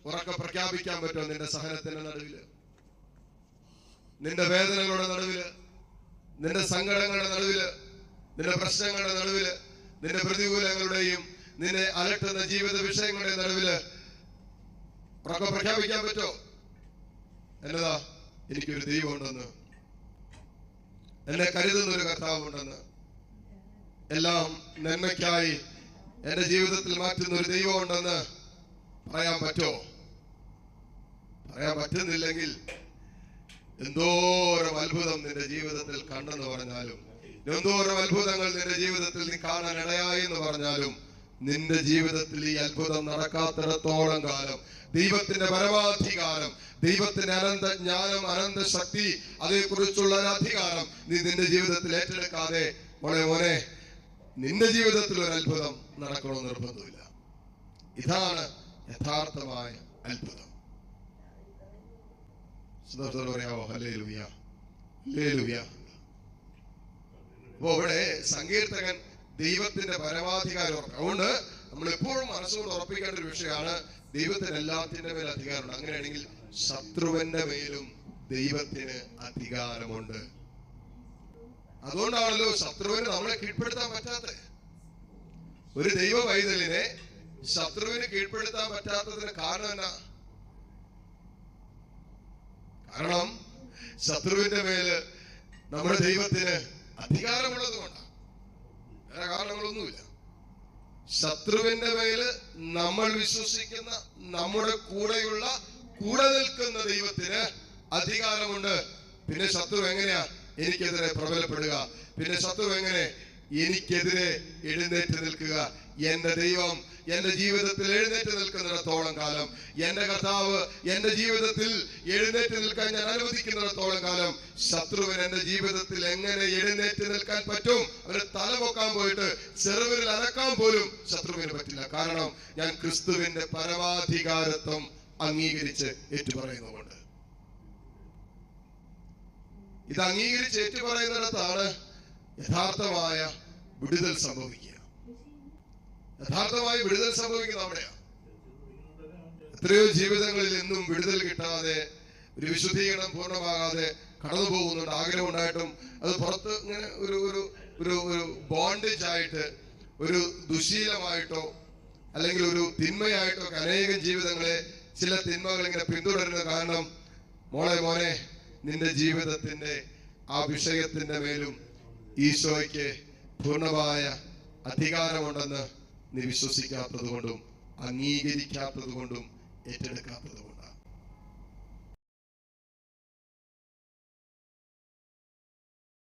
ഉറക്കെ പ്രഖ്യാപിക്കാൻ പറ്റുമോ? നിന്റെ സഹനത്തിന്റെ നടുവില്, നിന്റെ വേദനകളുടെ നടുവില്, നിന്റെ സങ്കടങ്ങളുടെ നടുവില്, നിന്റെ പ്രശ്നങ്ങളുടെ നടുവില്, നിന്റെ പ്രതികൂലങ്ങളുടെയും നിന്നെ അലട്ടുന്ന ജീവിത വിഷയങ്ങളുടെ നടുവില് ഉറക്കെ പ്രഖ്യാപിക്കാൻ പറ്റുമോ? എന്നതാ, എനിക്കൊരു ദൈവമുണ്ടെന്ന്, എന്നെ കരുതുന്ന ഒരു കർത്താവുണ്ടെന്ന്, എല്ലാം നന്മയ്ക്കായി എന്റെ ജീവിതത്തിൽ മാറ്റുന്ന ഒരു ദൈവമുണ്ടെന്ന് പറയാൻ പറ്റുമോ? പറയാൻ പറ്റുന്നില്ലെങ്കിൽ എന്തോരം അത്ഭുതം നിന്റെ ജീവിതത്തിൽ കണ്ടെന്ന് പറഞ്ഞാലും, എന്തോരം അത്ഭുതങ്ങൾ നിന്റെ ജീവിതത്തിൽ നീ കാണാൻ ഇടയായി എന്ന് പറഞ്ഞാലും, നിന്റെ ജീവിതത്തിൽ ഈ അത്ഭുതം നടക്കാത്തിടത്തോളം കാലം ദൈവത്തിന്റെ പരമാധികാരം, ദൈവത്തിന്റെ അനന്ത ജ്ഞാനം, അനന്ത ശക്തി, അതേക്കുറിച്ചുള്ള ഒരു അധികാരം നീ നിന്റെ ജീവിതത്തിൽ ഏറ്റെടുക്കാതെ മോനെ നിന്റെ ജീവിതത്തിൽ ഒരു അത്ഭുതം നടക്കണമെന്ന് നിർബന്ധമില്ല. ഇതാണ് യഥാർത്ഥമായ അത്ഭുതം. പറയാമോ? Hallelujah, hallelujah. അപ്പോ ഇവിടെ സങ്കീർത്തകൻ ദൈവത്തിന്റെ പരമാധികാരം. അതുകൊണ്ട് നമ്മൾ എപ്പോഴും മനസ്സുകൊണ്ട് ഉറപ്പിക്കേണ്ട ഒരു വിഷയമാണ്, ദൈവത്തിന് എല്ലാത്തിന്റെ മേൽ അധികാരമുണ്ട്. അങ്ങനെയാണെങ്കിൽ ശത്രുവിന്റെ മേലും ദൈവത്തിന് അധികാരമുണ്ട്. അതുകൊണ്ടാണല്ലോ ശത്രുവിന് നമ്മളെ കീഴ്പ്പെടുത്താൻ പറ്റാത്തത്. ഒരു ദൈവ പൈതലിനെ ശത്രുവിന് കീഴ്പ്പെടുത്താൻ പറ്റാത്തതിന് കാരണം എന്നാ? കാരണം ശത്രുവിന്റെ മേല് നമ്മുടെ ദൈവത്തിന് അധികാരമുള്ളത് കൊണ്ടാണ്. വേറെ കാരണങ്ങളൊന്നുമില്ല. ശത്രുവിന്റെ മേല് നമ്മൾ വിശ്വസിക്കുന്ന, നമ്മുടെ കൂടെ നിൽക്കുന്ന ദൈവത്തിന് അധികാരമുണ്ട്. പിന്നെ ശത്രു എങ്ങനെയാ എനിക്കെതിരെ പ്രബലപ്പെടുക? പിന്നെ ശത്രു എങ്ങനെ എനിക്കെതിരെ എഴുന്നേറ്റ് നിൽക്കുക? എന്റെ ദൈവം എന്റെ ജീവിതത്തിൽ എഴുന്നേറ്റ് നിൽക്കുന്നിടത്തോളം കാലം, എന്റെ കർത്താവ് എന്റെ ജീവിതത്തിൽ എഴുന്നേറ്റ് നിൽക്കാൻ ഞാൻ അനുവദിക്കുന്നിടത്തോളം കാലം, ശത്രുവിന് എന്റെ ജീവിതത്തിൽ എങ്ങനെ എഴുന്നേറ്റ് നിൽക്കാൻ പറ്റും? അവന് തലപൊക്കാൻ പോയിട്ട് ചെറുവിരൽ അനക്കാൻ പോലും ശത്രുവിന് പറ്റില്ല. കാരണം ഞാൻ ക്രിസ്തുവിന്റെ പരമാധികാരത്വം അംഗീകരിച്ച് ഏറ്റുപറയുന്നുകൊണ്ട്. ഇത് അംഗീകരിച്ച് ഏറ്റുപറയുന്നിടത്താണ് യഥാർത്ഥമായ വിടുതൽ സംഭവിക്കുക. യഥാർത്ഥമായി വിടുതൽ സംഭവിക്കുന്ന അവിടെയാണ്. എത്രയോ ജീവിതങ്ങളിൽ എന്നും വിടുതൽ കിട്ടാതെ, ഒരു വിശുദ്ധീകരണം പൂർണ്ണമാകാതെ കടന്നു പോകുന്നുണ്ട്. ആഗ്രഹം ഉണ്ടായിട്ടും അത് പുറത്ത് ഇങ്ങനെ ഒരു ബോണ്ടേജ് ആയിട്ട്, ഒരു ദുശീലമായിട്ടോ അല്ലെങ്കിൽ ഒരു തിന്മയായിട്ടോ അനേകം ജീവിതങ്ങളെ ചില തിന്മകൾ ഇങ്ങനെ പിന്തുടരുന്ന കാരണം മോനെ നിന്റെ ജീവിതത്തിന്റെ ആ വിഷയത്തിന്റെ മേലും ഈശോയ്ക്ക് പൂർണ്ണമായ അധികാരമുണ്ടെന്ന് നീ വിശ്വസിക്കാത്തത് കൊണ്ടും അംഗീകരിക്കാത്തത് കൊണ്ടും ഏറ്റെടുക്കാത്തത് കൊണ്ടാണ്.